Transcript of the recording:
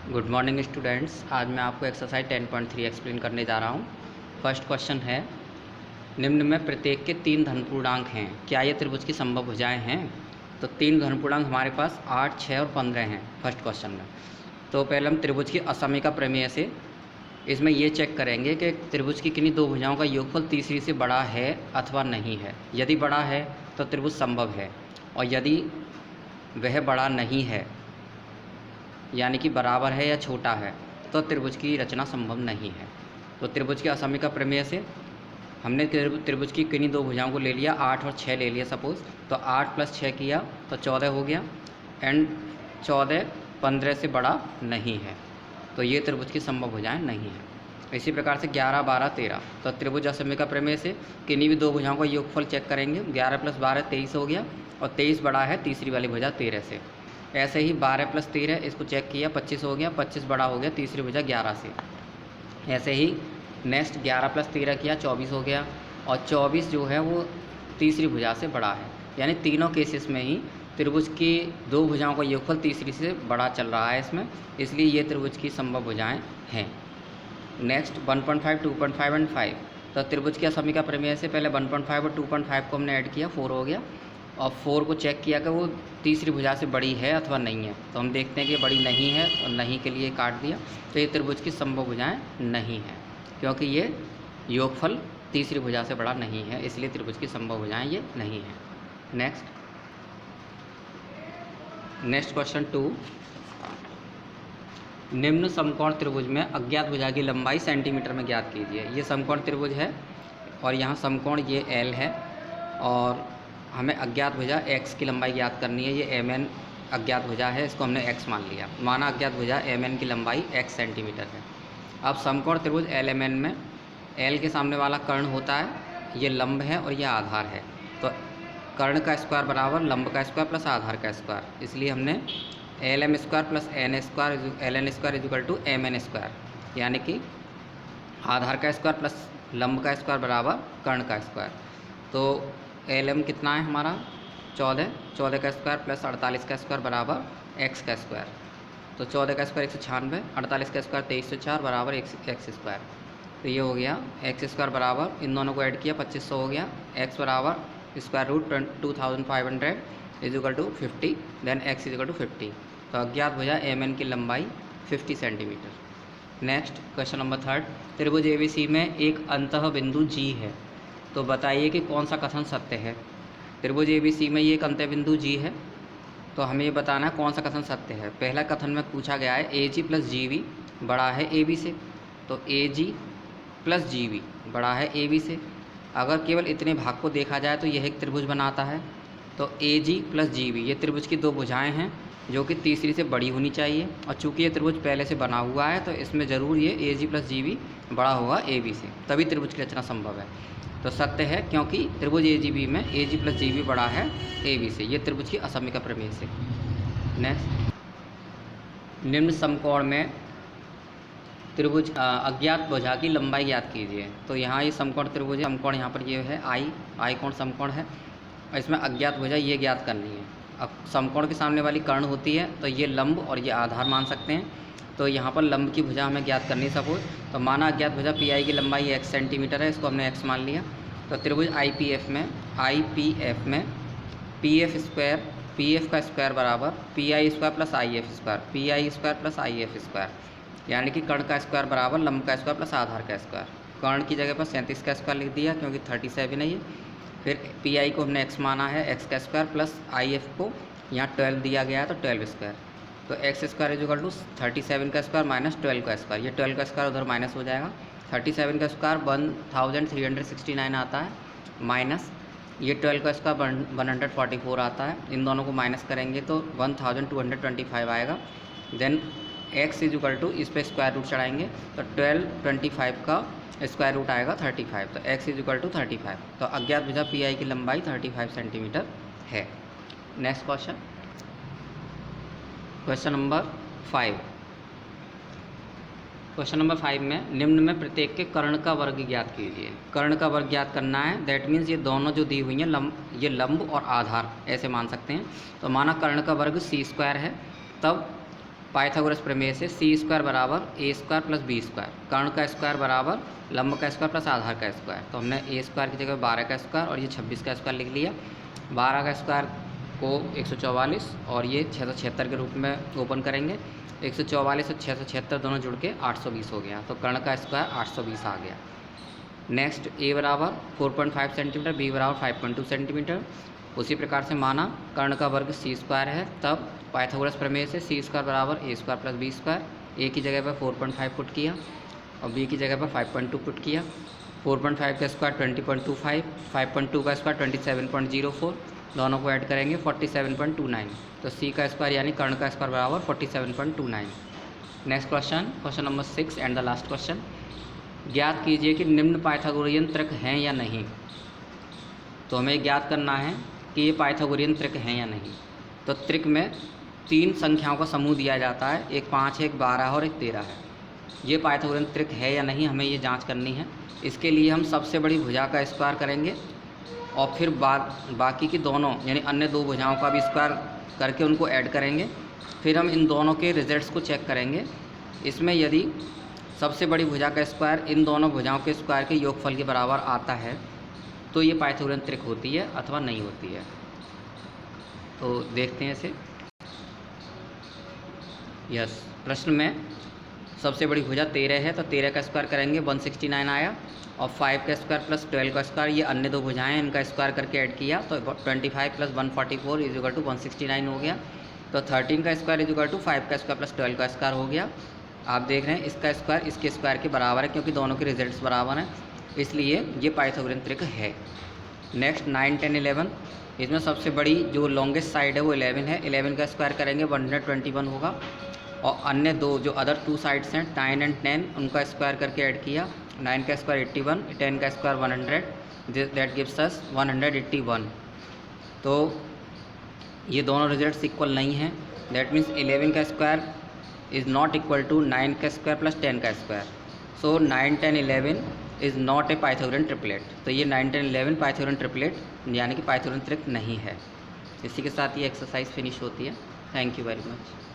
Good morning students. आज मैं आपको एक्सरसाइज 10.3 एक्सप्लेन करने जा रहा हूँ। फर्स्ट क्वेश्चन है, निम्न में प्रत्येक के 3 धनपूर्णांक हैं, क्या ये त्रिभुज की संभव भुजाएं हैं? तो 3 धनपूर्णांक हमारे पास 8, 6 और 15 हैं फर्स्ट क्वेश्चन में। तो पहले हम त्रिभुज की असमीका प्रमेय से इसमें ये चेक करेंगे कि त्रिभुज की किन्हीं दो भुजाओं का योगफल तीसरी से बड़ा है अथवा नहीं है। यदि बड़ा है तो त्रिभुज संभव है, और यदि वह बड़ा नहीं है यानी कि बराबर है या छोटा है तो त्रिभुज की रचना संभव नहीं है। तो त्रिभुज की असमीका प्रमेय से हमने त्रिभुज की किन्हीं दो भुजाओं को ले लिया, 8 और 6 ले लिया सपोज़। तो 8 + 6 किया तो 14 हो गया, एंड 14 15 से बड़ा नहीं है, तो ये त्रिभुज की संभव भुजाएं नहीं है। इसी प्रकार से 11, 12, 13, तो त्रिभुज असमीका प्रमेय से किन्हीं भी दो भुजाओं का योगफल चेक करेंगे। 11 + 12 23 हो गया, और 23 बड़ा है तीसरी वाली भुजा 13 से। ऐसे ही 12 + 13 इसको चेक किया, 25 हो गया, 25 बड़ा हो गया तीसरी भुजा 11 से। ऐसे ही नेक्स्ट 11 + 13 किया, 24 हो गया, और 24 जो है वो तीसरी भुजा से बड़ा है। यानी तीनों केसेस में ही त्रिभुज की दो भुजाओं का योगफल तीसरी से बड़ा चल रहा है इसमें, इसलिए ये त्रिभुज की संभव भुजाएं हैं। नेक्स्ट 1.5, 2.5 एंड 5, तो त्रिभुज की असमीका प्रमेय से पहले 1.5 और 2.5 को हमने ऐड किया, 4 हो गया, और 4 को चेक किया कि वो तीसरी भुजा से बड़ी है अथवा नहीं है। तो हम देखते हैं कि बड़ी नहीं है, और नहीं के लिए काट दिया, तो ये त्रिभुज की संभव भुजाएं नहीं है, क्योंकि ये योगफल तीसरी भुजा से बड़ा नहीं है, इसलिए त्रिभुज की संभव भुजाएं ये नहीं है। नेक्स्ट क्वेश्चन 2, निम्न समकोण त्रिभुज में अज्ञात भुजा की लंबाई सेंटीमीटर में ज्ञात कीजिए। ये समकोण त्रिभुज है, और यहाँ समकोण ये L है, और हमें अज्ञात भुजा x की लंबाई ज्ञात करनी है। ये mn अज्ञात भुजा है, इसको हमने x मान लिया। माना अज्ञात भुजा mn की लंबाई x सेंटीमीटर है। अब समकोण त्रिभुज LMN में L के सामने वाला कर्ण होता है, ये लंब है और ये आधार है। तो कर्ण का स्क्वायर बराबर लंब का स्क्वायर प्लस आधार का स्क्वायर, इसलिए हमने LM² + NN² = MN², यानी कि आधार का स्क्वायर प्लस लंब का स्क्वायर बराबर कर्ण का स्क्वायर। तो LM कितना है हमारा 14, 14 का स्क्वायर प्लस 48 का स्क्वायर बराबर x का स्क्वायर। तो 14 का स्क्वायर 196, 48 का स्क्वायर 2304 बराबर x²। तो ये हो गया x² बराबर, इन दोनों को ऐड किया 2500 हो गया, x बराबर √2500 = 50, देन x = 50। तो अज्ञात भुजा MN की लंबाई 50 सेंटीमीटर। नेक्स्ट क्वेश्चन नंबर 3, त्रिभुज ABC में एक अंतः बिंदु G है, तो बताइए कि कौन सा कथन सत्य है। त्रिभुज ABC में ये एक अंत्य बिंदु G है, तो हमें ये बताना है कौन सा कथन सत्य है। पहला कथन में पूछा गया है AG + GB बड़ा है AB से, तो AG + GB बड़ा है AB से। अगर केवल इतने भाग को देखा जाए तो यह एक त्रिभुज बनाता है। तो AG + GB ये त्रिभुज की दो भुजाएं हैं जो कि तीसरी से बड़ी होनी चाहिए, और चूंकि ये त्रिभुज पहले से बना हुआ है तो इसमें ज़रूर ये AG + GB बड़ा होगा AB से, तभी त्रिभुज की रचना संभव है। तो सत्य है, क्योंकि त्रिभुज AGB में AG + GB बड़ा है AB से, ये त्रिभुज की असमीका प्रमेय से। नेक्स्ट, निम्न समकोण में त्रिभुज अज्ञात भुजा की लंबाई ज्ञात कीजिए। तो यहाँ ये समकोण त्रिभुज है, समकोण यहाँ पर ये है I कोण समकोण है, और इसमें अज्ञात भुजा ये ज्ञात करनी है। अब समकोण के सामने वाली कर्ण होती है, तो ये लंब और ये आधार मान सकते हैं। तो यहाँ पर लंब की भुजा हमें ज्ञात करनी सपोज। तो माना अज्ञात भुजा PI की लंबाई x सेंटीमीटर है, इसको हमने x मान लिया। तो त्रिभुज IPF में PF का स्क्वायर बराबर PI² + IF², PI² + IF², यानी कि कर्ण का स्क्वायर बराबर लंब का स्क्वायर प्लस आधार का स्क्वायर। कर्ण की जगह पर 37 का स्क्वायर लिख दिया, क्योंकि 37 है ये। फिर PI को हमने x माना है, x का स्क्वायर प्लस IF को यहाँ 12 दिया गया है, तो 12²। तो x² = 37 का स्क्वायर माइनस 12 का स्क्वायर, ये 12 का स्क्वायर उधर माइनस हो जाएगा। 37 का स्क्वायर 1369 आता है, माइनस ये 12 का स्क्वायर 144 आता है। इन दोनों को माइनस करेंगे तो 1225 आएगा। देन x = इस पर स्क्वायर रूट चढ़ाएंगे, तो 1225 का स्क्वायर रूट आएगा 35, तो x = 35। तो अज्ञात भुजा PI की लंबाई 35 सेंटीमीटर है। Next question number 5। Question number 5 में निम्न में प्रत्येक के कर्ण का वर्ग ज्ञात कीजिए। कर्ण का वर्ग ज्ञात करना है, दैट मीन्स ये दोनों जो दी हुई हैं ये लंब और आधार ऐसे मान सकते हैं। तो माना कर्ण का वर्ग C² है, तब पाइथागोरस प्रमेय से सी स्क्वायर बराबर ए स्क्वायर प्लस बी स्क्वायर, कर्ण का स्क्वायर बराबर लंब का स्क्वायर प्लस आधार का स्क्वायर। तो हमने ए स्क्वायर की जगह 12 का स्क्वायर और ये 26 का स्क्वायर लिख लिया। 12 का स्क्वायर को 144 और ये 676 के रूप में ओपन करेंगे। 144 और 676 दोनों जुड़ के 820 हो गया, तो कर्ण का स्क्वायर 820 आ गया। नेक्स्ट ए बराबर 4.5 सेंटीमीटर, बी बराबर 5.2 सेंटीमीटर। उसी प्रकार से माना कर्ण का वर्ग सी स्क्वायर है, तब पाइथागोरस प्रमेय से सी स्क्वायर बराबर ए स्क्वायर प्लस बी स्क्वायर। ए की जगह पर 4.5 पुट किया और बी की जगह पर 5.2 पुट किया। 4.5 का स्क्वायर 20.25, 5.2 का स्क्वायर 27.04, दोनों को ऐड करेंगे 47.29। तो सी का स्क्वायर यानी कर्ण का स्क्वायर बराबर 47.29। Next question number 6 and the last question. ज्ञात कीजिए कि निम्न पाइथागोरियन त्रिक हैं या नहीं। तो हमें ज्ञात करना है कि ये पाइथागोरियन त्रिक हैं या नहीं। तो त्रिक में 3 संख्याओं का समूह दिया जाता है, एक 5 है, एक 12 और एक 13 है। ये पाइथागोरियन त्रिक है या नहीं, हमें ये जांच करनी है। इसके लिए हम सबसे बड़ी भुजा का स्क्वायर करेंगे और फिर बाकी की दोनों यानी अन्य 2 भुजाओं का भी स्क्वायर करके उनको ऐड करेंगे। फिर हम इन दोनों के रिजल्ट्स को चेक करेंगे। इसमें यदि सबसे बड़ी भुजा का स्क्वायर इन दोनों भुजाओं के स्क्वायर के योगफल के बराबर आता है तो ये पाइथागोरियन त्रिक होती है अथवा नहीं होती है। तो देखते हैं इसे। यस, प्रश्न में सबसे बड़ी भुजा 13 है, तो 13 का स्क्वायर करेंगे 169 आया, और 5 का स्क्वायर प्लस 12 का स्क्वायर ये अन्य 2 भुजाएं हैं, इनका स्क्वायर करके ऐड किया तो 25 प्लस 144 इज इक्वल टू 169 हो गया। तो 13 का स्क्वायर इज इक्वल टू 5 का स्क्वायर प्लस 12 का स्क्वायर हो गया। आप देख रहे हैं इसका स्क्वायर इसके स्क्वायर के बराबर है, क्योंकि दोनों के रिजल्ट्स बराबर हैं, इसलिए ये पाइथागोरियन त्रिक है। नेक्स्ट 9, 10, 11। इसमें सबसे बड़ी जो लॉन्गेस्ट साइड है वो 11 है। 11 का स्क्वायर करेंगे 121 होगा, और अन्य 2 जो अदर 2 साइड्स हैं 9 एंड 10 उनका स्क्वायर करके ऐड किया। 9 का स्क्वायर 81, 10 का स्क्वायर 100, दैट गिव्स अस 181। तो ये दोनों रिजल्ट्स इक्वल नहीं हैं, दैट मीन्स 11 का square is not equal to 9 का स्क्वायर प्लस 10 का square. So 9, 10, 11 is not a Pythagorean triplet. तो ये 9, 10, 11 पाइथागोरियन ट्रिपलेट यानी कि पाइथागोरियन त्रिक नहीं है। इसी के साथ ये एक्सरसाइज फिनिश होती है। Thank you very much.